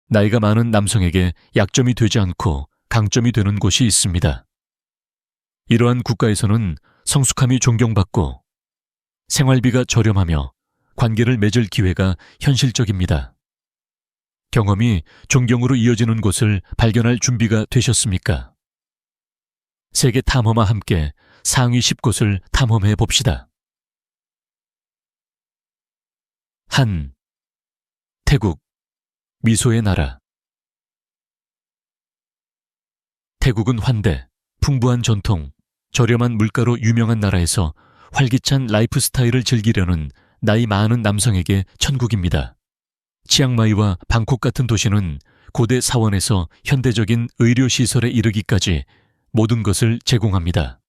나이가 많은 남성에게 약점이 되지 않고 강점이 되는 곳이 있습니다. 이러한 국가에서는 성숙함이 존경받고 생활비가 저렴하며 관계를 맺을 기회가 현실적입니다. 경험이 존경으로 이어지는 곳을 발견할 준비가 되셨습니까? 세계 탐험과 함께 상위 10곳을 탐험해 봅시다. 한, 태국, 미소의 나라. 태국은 환대, 풍부한 전통, 저렴한 물가로 유명한 나라에서 활기찬 라이프 스타일을 즐기려는 나이 많은 남성에게 천국입니다. 치앙마이와 방콕 같은 도시는 고대 사원에서 현대적인 의료시설에 이르기까지 모든 것을 제공합니다.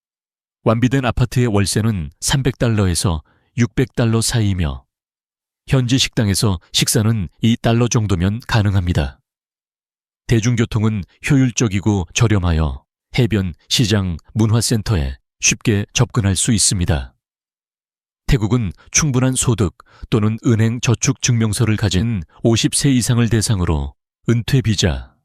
완비된 아파트의 월세는 300달러에서 600달러 사이이며 현지 식당에서 식사는 $2 정도면 가능합니다. 대중교통은 효율적이고 저렴하여 해변, 시장, 문화센터에 쉽게 접근할 수 있습니다. 태국은 충분한 소득 또는 은행 저축 증명서를 가진 50세 이상을 대상으로 은퇴 비자,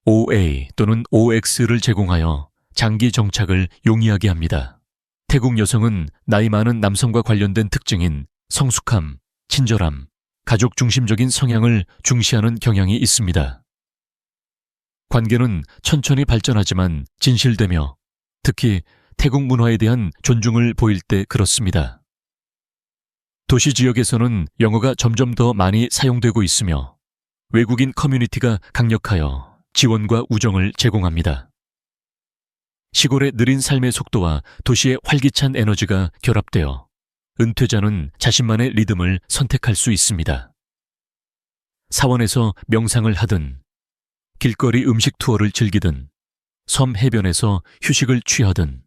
OA 또는 OX를 제공하여 장기 정착을 용이하게 합니다. 태국 여성은 나이 많은 남성과 관련된 특징인 성숙함, 친절함, 가족 중심적인 성향을 중시하는 경향이 있습니다. 관계는 천천히 발전하지만 진실되며 특히 태국 문화에 대한 존중을 보일 때 그렇습니다. 도시 지역에서는 영어가 점점 더 많이 사용되고 있으며 외국인 커뮤니티가 강력하여 지원과 우정을 제공합니다. 시골의 느린 삶의 속도와 도시의 활기찬 에너지가 결합되어 은퇴자는 자신만의 리듬을 선택할 수 있습니다. 사원에서 명상을 하든 길거리 음식 투어를 즐기든 섬 해변에서 휴식을 취하든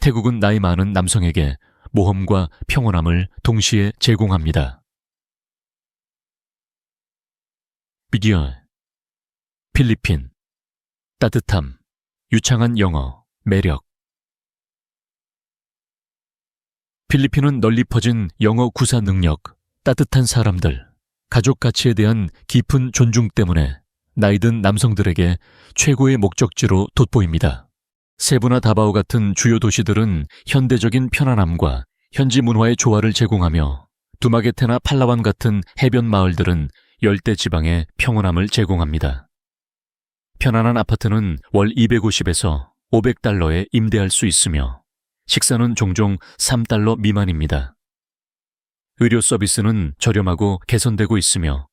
태국은 나이 많은 남성에게 모험과 평온함을 동시에 제공합니다. 비디오 필리핀 따뜻함, 유창한 영어, 매력. 필리핀은 널리 퍼진 영어 구사 능력, 따뜻한 사람들, 가족 가치에 대한 깊은 존중 때문에 나이든 남성들에게 최고의 목적지로 돋보입니다. 세부나 다바오 같은 주요 도시들은 현대적인 편안함과 현지 문화의 조화를 제공하며 두마게테나 팔라완 같은 해변 마을들은 열대 지방의 평온함을 제공합니다. 편안한 아파트는 월 250에서 500달러에 임대할 수 있으며 식사는 종종 $3 미만입니다. 의료 서비스는 저렴하고 개선되고 있으며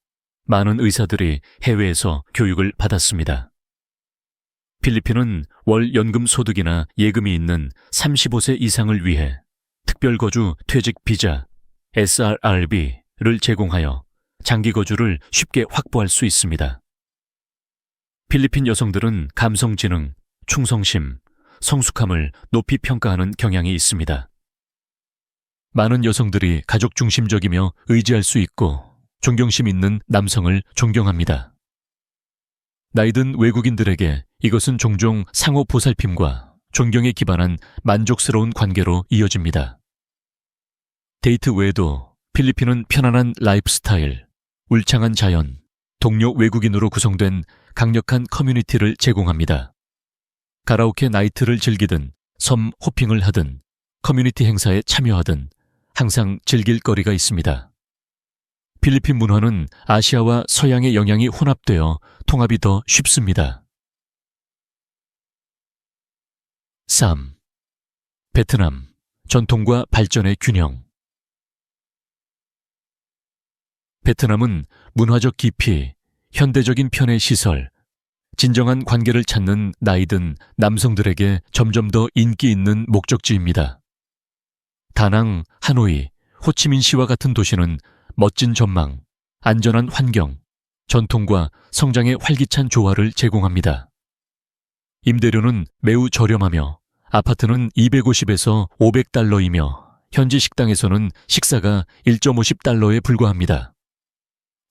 많은 의사들이 해외에서 교육을 받았습니다. 필리핀은 월 연금 소득이나 예금이 있는 35세 이상을 위해 특별거주 퇴직 비자 SRRB를 제공하여 장기 거주를 쉽게 확보할 수 있습니다. 필리핀 여성들은 감성지능, 충성심, 성숙함을 높이 평가하는 경향이 있습니다. 많은 여성들이 가족 중심적이며 의지할 수 있고 존경심 있는 남성을 존경합니다. 나이든 외국인들에게 이것은 종종 상호 보살핌과 존경에 기반한 만족스러운 관계로 이어집니다. 데이트 외에도 필리핀은 편안한 라이프 스타일, 울창한 자연, 동료 외국인으로 구성된 강력한 커뮤니티를 제공합니다. 가라오케 나이트를 즐기든 섬 호핑을 하든 커뮤니티 행사에 참여하든 항상 즐길 거리가 있습니다. 필리핀 문화는 아시아와 서양의 영향이 혼합되어 통합이 더 쉽습니다. 3. 베트남, 전통과 발전의 균형. 베트남은 문화적 깊이, 현대적인 편의 시설, 진정한 관계를 찾는 나이든 남성들에게 점점 더 인기 있는 목적지입니다. 다낭, 하노이, 호치민시와 같은 도시는 멋진 전망, 안전한 환경, 전통과 성장의 활기찬 조화를 제공합니다. 임대료는 매우 저렴하며 아파트는 250에서 500달러이며 현지 식당에서는 식사가 1.50달러에 불과합니다.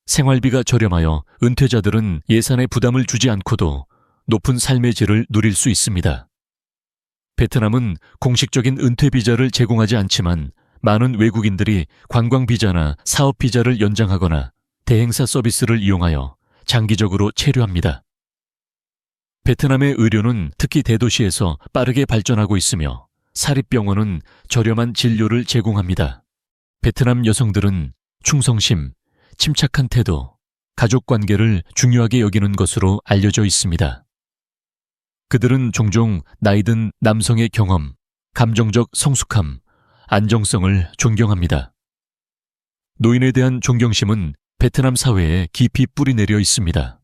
생활비가 저렴하여 은퇴자들은 예산에 부담을 주지 않고도 높은 삶의 질을 누릴 수 있습니다. 베트남은 공식적인 은퇴 비자를 제공하지 않지만 많은 외국인들이 관광 비자나 사업 비자를 연장하거나 대행사 서비스를 이용하여 장기적으로 체류합니다. 베트남의 의료는 특히 대도시에서 빠르게 발전하고 있으며 사립병원은 저렴한 진료를 제공합니다. 베트남 여성들은 충성심, 침착한 태도, 가족관계를 중요하게 여기는 것으로 알려져 있습니다. 그들은 종종 나이든 남성의 경험, 감정적 성숙함, 안정성을 존경합니다. 노인에 대한 존경심은 베트남 사회에 깊이 뿌리내려 있습니다.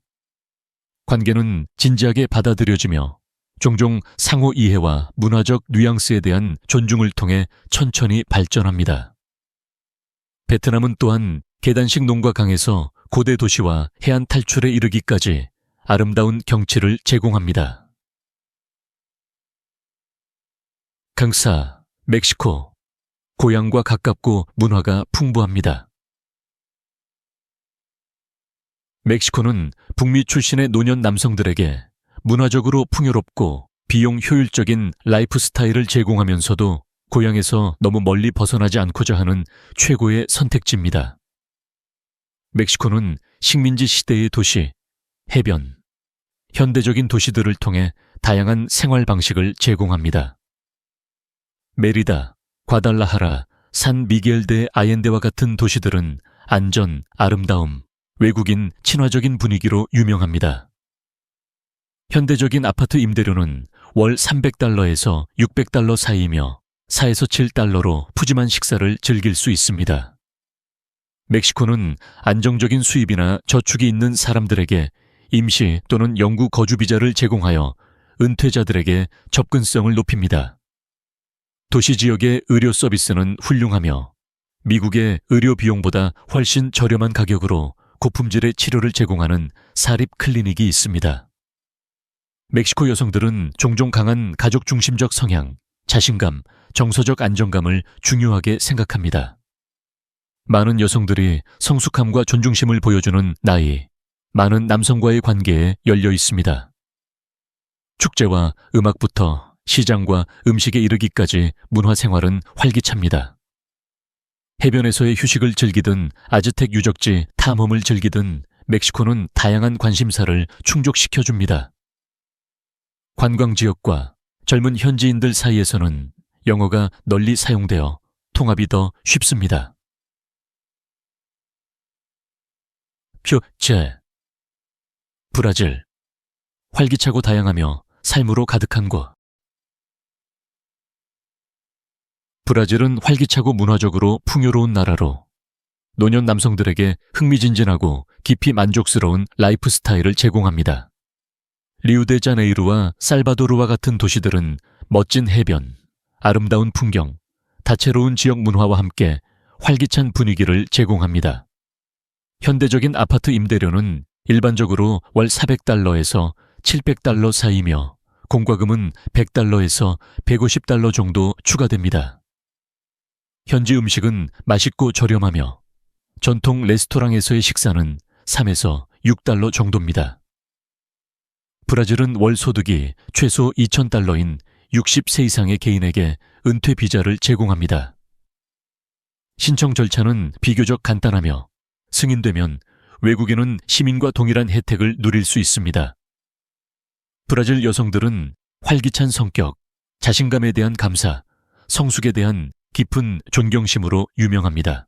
관계는 진지하게 받아들여지며 종종 상호 이해와 문화적 뉘앙스에 대한 존중을 통해 천천히 발전합니다. 베트남은 또한 계단식 농가 강에서 고대 도시와 해안 탈출에 이르기까지 아름다운 경치를 제공합니다. 강사, 멕시코. 고향과 가깝고 문화가 풍부합니다. 멕시코는 북미 출신의 노년 남성들에게 문화적으로 풍요롭고 비용 효율적인 라이프 스타일을 제공하면서도 고향에서 너무 멀리 벗어나지 않고자 하는 최고의 선택지입니다. 멕시코는 식민지 시대의 도시, 해변, 현대적인 도시들을 통해 다양한 생활 방식을 제공합니다. 메리다, 과달라하라, 산 미겔 데 아옌데와 같은 도시들은 안전, 아름다움, 외국인 친화적인 분위기로 유명합니다. 현대적인 아파트 임대료는 월 300달러에서 600달러 사이이며 4에서 7달러로 푸짐한 식사를 즐길 수 있습니다. 멕시코는 안정적인 수입이나 저축이 있는 사람들에게 임시 또는 영구 거주 비자를 제공하여 은퇴자들에게 접근성을 높입니다. 도시 지역의 의료 서비스는 훌륭하며 미국의 의료 비용보다 훨씬 저렴한 가격으로 고품질의 치료를 제공하는 사립 클리닉이 있습니다. 멕시코 여성들은 종종 강한 가족 중심적 성향, 자신감, 정서적 안정감을 중요하게 생각합니다. 많은 여성들이 성숙함과 존중심을 보여주는 나이, 많은 남성과의 관계에 열려 있습니다. 축제와 음악부터 시장과 음식에 이르기까지 문화생활은 활기찹니다. 해변에서의 휴식을 즐기든 아즈텍 유적지 탐험을 즐기든 멕시코는 다양한 관심사를 충족시켜줍니다. 관광지역과 젊은 현지인들 사이에서는 영어가 널리 사용되어 통합이 더 쉽습니다. 표제 브라질. 활기차고 다양하며 삶으로 가득한 곳. 브라질은 활기차고 문화적으로 풍요로운 나라로 노년 남성들에게 흥미진진하고 깊이 만족스러운 라이프 스타일을 제공합니다. 리우데자네이루와 살바도르와 같은 도시들은 멋진 해변, 아름다운 풍경, 다채로운 지역 문화와 함께 활기찬 분위기를 제공합니다. 현대적인 아파트 임대료는 일반적으로 월 400달러에서 700달러 사이이며 공과금은 100달러에서 150달러 정도 추가됩니다. 현지 음식은 맛있고 저렴하며 전통 레스토랑에서의 식사는 3에서 6달러 정도입니다. 브라질은 월 소득이 최소 2,000달러인 60세 이상의 개인에게 은퇴 비자를 제공합니다. 신청 절차는 비교적 간단하며 승인되면 외국인은 시민과 동일한 혜택을 누릴 수 있습니다. 브라질 여성들은 활기찬 성격, 자신감에 대한 감사, 성숙에 대한 깊은 존경심으로 유명합니다.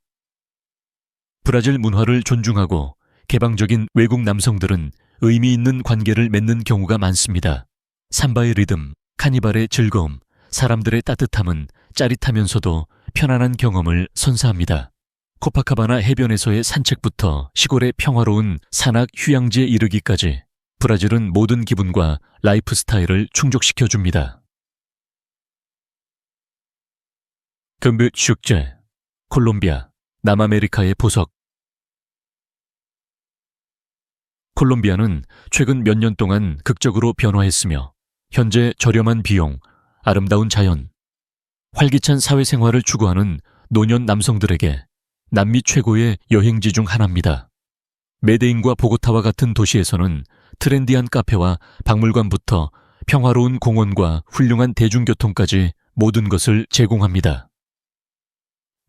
브라질 문화를 존중하고 개방적인 외국 남성들은 의미 있는 관계를 맺는 경우가 많습니다. 삼바의 리듬, 카니발의 즐거움, 사람들의 따뜻함은 짜릿하면서도 편안한 경험을 선사합니다. 코파카바나 해변에서의 산책부터 시골의 평화로운 산악 휴양지에 이르기까지 브라질은 모든 기분과 라이프 스타일을 충족시켜줍니다. 금빛 축제, 콜롬비아, 남아메리카의 보석. 콜롬비아는 최근 몇 년 동안 극적으로 변화했으며 현재 저렴한 비용, 아름다운 자연, 활기찬 사회생활을 추구하는 노년 남성들에게 남미 최고의 여행지 중 하나입니다. 메데인과 보고타와 같은 도시에서는 트렌디한 카페와 박물관부터 평화로운 공원과 훌륭한 대중교통까지 모든 것을 제공합니다.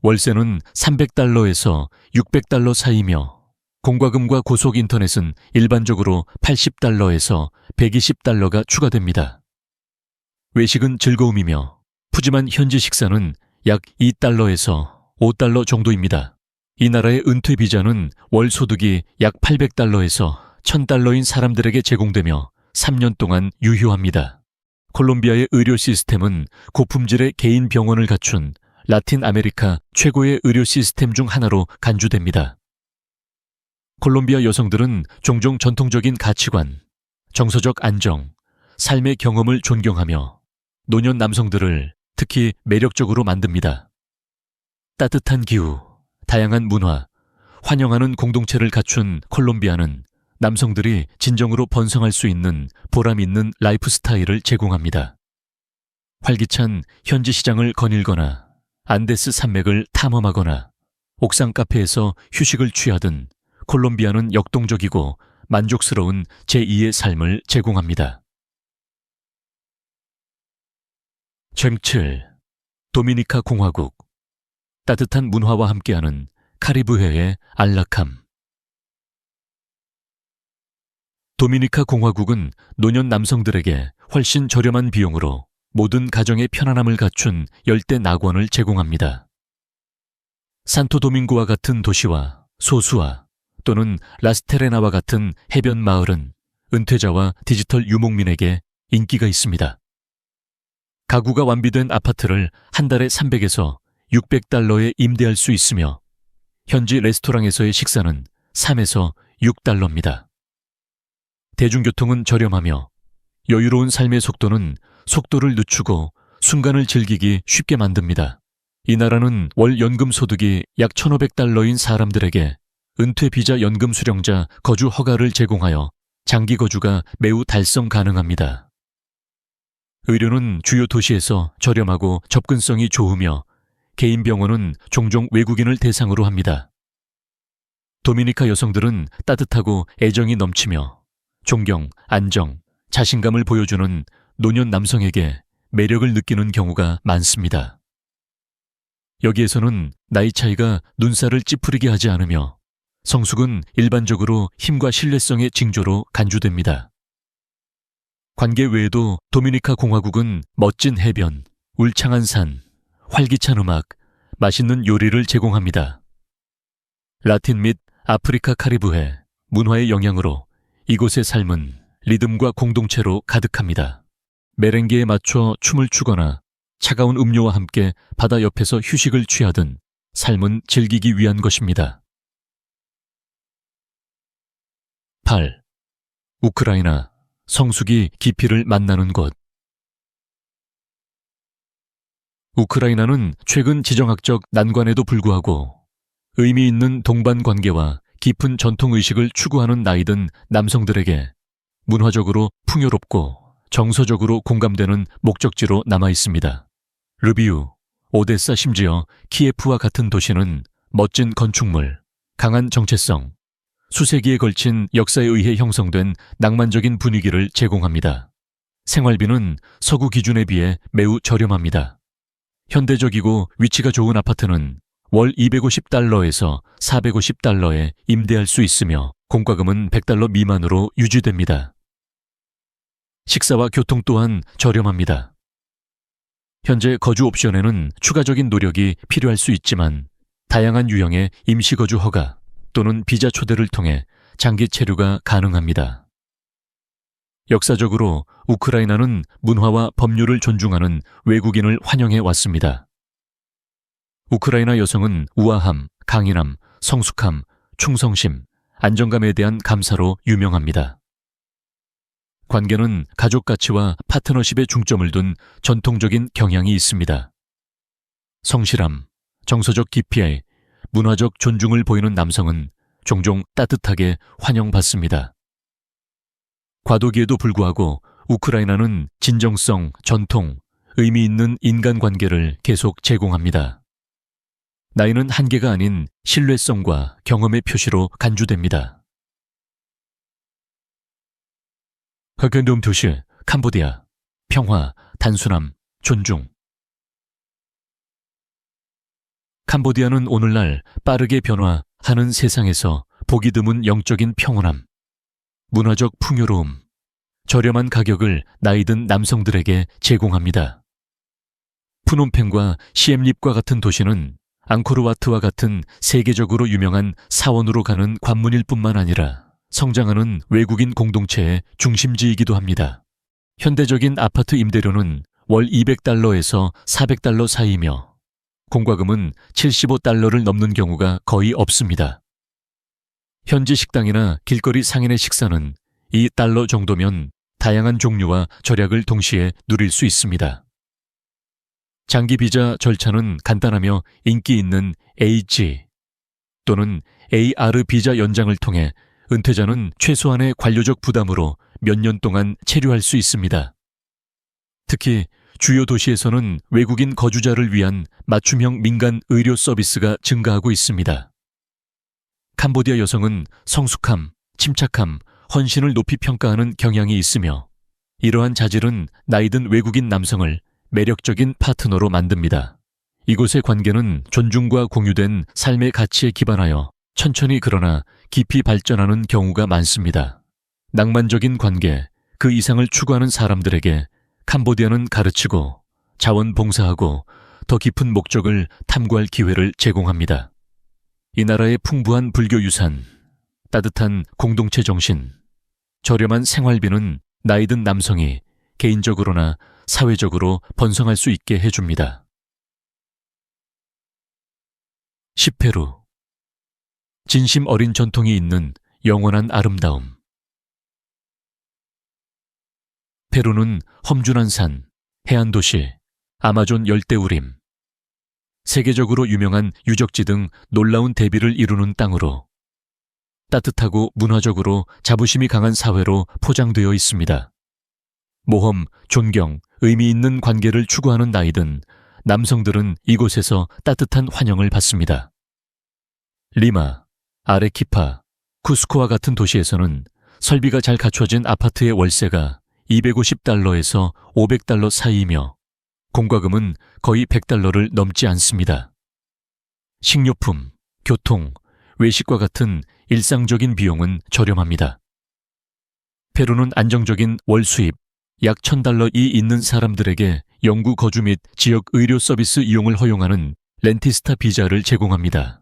월세는 300달러에서 600달러 사이이며 공과금과 고속 인터넷은 일반적으로 80달러에서 120달러가 추가됩니다. 외식은 즐거움이며 푸짐한 현지 식사는 약 2달러에서 5달러 정도입니다. 이 나라의 은퇴 비자는 월 소득이 약 800달러에서 1000달러인 사람들에게 제공되며 3년 동안 유효합니다. 콜롬비아의 의료 시스템은 고품질의 개인 병원을 갖춘 라틴 아메리카 최고의 의료 시스템 중 하나로 간주됩니다. 콜롬비아 여성들은 종종 전통적인 가치관, 정서적 안정, 삶의 경험을 존경하며 노년 남성들을 특히 매력적으로 만듭니다. 따뜻한 기후, 다양한 문화, 환영하는 공동체를 갖춘 콜롬비아는 남성들이 진정으로 번성할 수 있는 보람 있는 라이프 스타일을 제공합니다. 활기찬 현지 시장을 거닐거나 안데스 산맥을 탐험하거나 옥상 카페에서 휴식을 취하든 콜롬비아는 역동적이고 만족스러운 제2의 삶을 제공합니다. 쟁7. 도미니카 공화국. 따뜻한 문화와 함께하는 카리브해의 안락함. 도미니카 공화국은 노년 남성들에게 훨씬 저렴한 비용으로 모든 가정의 편안함을 갖춘 열대 낙원을 제공합니다. 산토도밍고와 같은 도시와 소수아 또는 라스테레나와 같은 해변 마을은 은퇴자와 디지털 유목민에게 인기가 있습니다. 가구가 완비된 아파트를 한 달에 300에서 600달러에 임대할 수 있으며 현지 레스토랑에서의 식사는 3에서 6달러입니다. 대중교통은 저렴하며 여유로운 삶의 속도는 속도를 늦추고 순간을 즐기기 쉽게 만듭니다. 이 나라는 월 연금 소득이 약 1,500달러인 사람들에게 은퇴 비자 연금 수령자 거주 허가를 제공하여 장기 거주가 매우 달성 가능합니다. 의료는 주요 도시에서 저렴하고 접근성이 좋으며 개인 병원은 종종 외국인을 대상으로 합니다. 도미니카 여성들은 따뜻하고 애정이 넘치며 존경, 안정, 자신감을 보여주는 노년 남성에게 매력을 느끼는 경우가 많습니다. 여기에서는 나이 차이가 눈살을 찌푸리게 하지 않으며 성숙은 일반적으로 힘과 신뢰성의 징조로 간주됩니다. 관계 외에도 도미니카 공화국은 멋진 해변, 울창한 산, 활기찬 음악, 맛있는 요리를 제공합니다. 라틴 및 아프리카 카리브해, 문화의 영향으로 이곳의 삶은 리듬과 공동체로 가득합니다. 메렝게에 맞춰 춤을 추거나 차가운 음료와 함께 바다 옆에서 휴식을 취하든 삶은 즐기기 위한 것입니다. 8. 우크라이나, 성숙이 깊이를 만나는 곳. 우크라이나는 최근 지정학적 난관에도 불구하고 의미 있는 동반 관계와 깊은 전통의식을 추구하는 나이든 남성들에게 문화적으로 풍요롭고 정서적으로 공감되는 목적지로 남아 있습니다. 르비우, 오데사 심지어 키예프와 같은 도시는 멋진 건축물, 강한 정체성, 수세기에 걸친 역사에 의해 형성된 낭만적인 분위기를 제공합니다. 생활비는 서구 기준에 비해 매우 저렴합니다. 현대적이고 위치가 좋은 아파트는 월 250달러에서 450달러에 임대할 수 있으며 공과금은 100달러 미만으로 유지됩니다. 식사와 교통 또한 저렴합니다. 현재 거주 옵션에는 추가적인 노력이 필요할 수 있지만 다양한 유형의 임시거주 허가 또는 비자 초대를 통해 장기 체류가 가능합니다. 역사적으로 우크라이나는 문화와 법률을 존중하는 외국인을 환영해 왔습니다. 우크라이나 여성은 우아함, 강인함, 성숙함, 충성심, 안정감에 대한 감사로 유명합니다. 관계는 가족 가치와 파트너십에 중점을 둔 전통적인 경향이 있습니다. 성실함, 정서적 깊이에 문화적 존중을 보이는 남성은 종종 따뜻하게 환영받습니다. 과도기에도 불구하고 우크라이나는 진정성, 전통, 의미 있는 인간관계를 계속 제공합니다. 나이는 한계가 아닌 신뢰성과 경험의 표시로 간주됩니다. 허근돔 도시 캄보디아, 평화, 단순함, 존중. 캄보디아는 오늘날 빠르게 변화하는 세상에서 보기 드문 영적인 평온함, 문화적 풍요로움, 저렴한 가격을 나이든 남성들에게 제공합니다. 푸놈펜과 시엠립과 같은 도시는 앙코르와트와 같은 세계적으로 유명한 사원으로 가는 관문일 뿐만 아니라 성장하는 외국인 공동체의 중심지이기도 합니다. 현대적인 아파트 임대료는 월 200달러에서 400달러 사이이며 공과금은 75달러를 넘는 경우가 거의 없습니다. 현지 식당이나 길거리 상인의 식사는 $2 정도면 다양한 종류와 절약을 동시에 누릴 수 있습니다. 장기 비자 절차는 간단하며 인기 있는 AG 또는 AR 비자 연장을 통해 은퇴자는 최소한의 관료적 부담으로 몇 년 동안 체류할 수 있습니다. 특히 주요 도시에서는 외국인 거주자를 위한 맞춤형 민간 의료 서비스가 증가하고 있습니다. 캄보디아 여성은 성숙함, 침착함, 헌신을 높이 평가하는 경향이 있으며 이러한 자질은 나이든 외국인 남성을 매력적인 파트너로 만듭니다. 이곳의 관계는 존중과 공유된 삶의 가치에 기반하여 천천히 그러나 깊이 발전하는 경우가 많습니다. 낭만적인 관계, 그 이상을 추구하는 사람들에게 캄보디아는 가르치고 자원봉사하고 더 깊은 목적을 탐구할 기회를 제공합니다. 이 나라의 풍부한 불교 유산, 따뜻한 공동체 정신, 저렴한 생활비는 나이든 남성이 개인적으로나 사회적으로 번성할 수 있게 해줍니다. 10페루 진심 어린 전통이 있는 영원한 아름다움. 페루는 험준한 산, 해안도시, 아마존 열대우림, 세계적으로 유명한 유적지 등 놀라운 대비를 이루는 땅으로 따뜻하고 문화적으로 자부심이 강한 사회로 포장되어 있습니다. 모험, 존경, 의미 있는 관계를 추구하는 나이든 남성들은 이곳에서 따뜻한 환영을 받습니다. 리마, 아레키파, 쿠스코와 같은 도시에서는 설비가 잘 갖춰진 아파트의 월세가 $250에서 $500 사이이며 공과금은 거의 $100를 넘지 않습니다. 식료품, 교통, 외식과 같은 일상적인 비용은 저렴합니다. 페루는 안정적인 월 수입 약 $1,000이 있는 사람들에게 영구 거주 및 지역 의료 서비스 이용을 허용하는 렌티스타 비자를 제공합니다.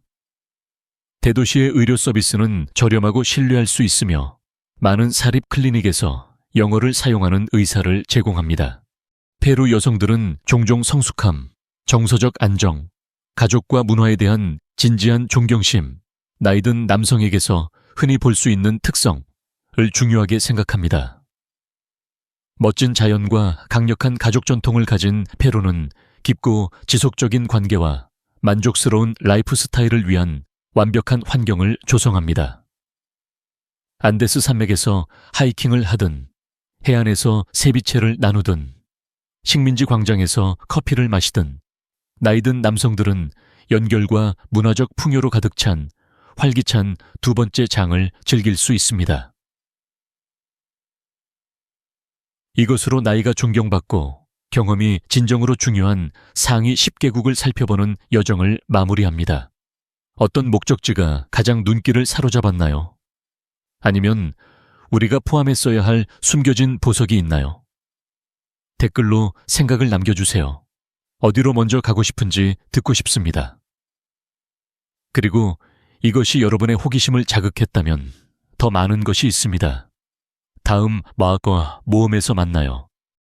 대도시의 의료 서비스는 저렴하고 신뢰할 수 있으며 많은 사립 클리닉에서 영어를 사용하는 의사를 제공합니다. 페루 여성들은 종종 성숙함, 정서적 안정, 가족과 문화에 대한 진지한 존경심, 나이든 남성에게서 흔히 볼 수 있는 특성을 중요하게 생각합니다. 멋진 자연과 강력한 가족 전통을 가진 페루는 깊고 지속적인 관계와 만족스러운 라이프 스타일을 위한 완벽한 환경을 조성합니다. 안데스 산맥에서 하이킹을 하든, 해안에서 세비체를 나누든, 식민지 광장에서 커피를 마시든, 나이든 남성들은 연결과 문화적 풍요로 가득 찬 활기찬 두 번째 장을 즐길 수 있습니다. 이것으로 나이가 존경받고 경험이 진정으로 중요한 상위 10개국을 살펴보는 여정을 마무리합니다. 어떤 목적지가 가장 눈길을 사로잡았나요? 아니면 우리가 포함했어야 할 숨겨진 보석이 있나요? 댓글로 생각을 남겨주세요. 어디로 먼저 가고 싶은지 듣고 싶습니다. 그리고 이것이 여러분의 호기심을 자극했다면 더 많은 것이 있습니다. 다음 마과 모험에서 만나요.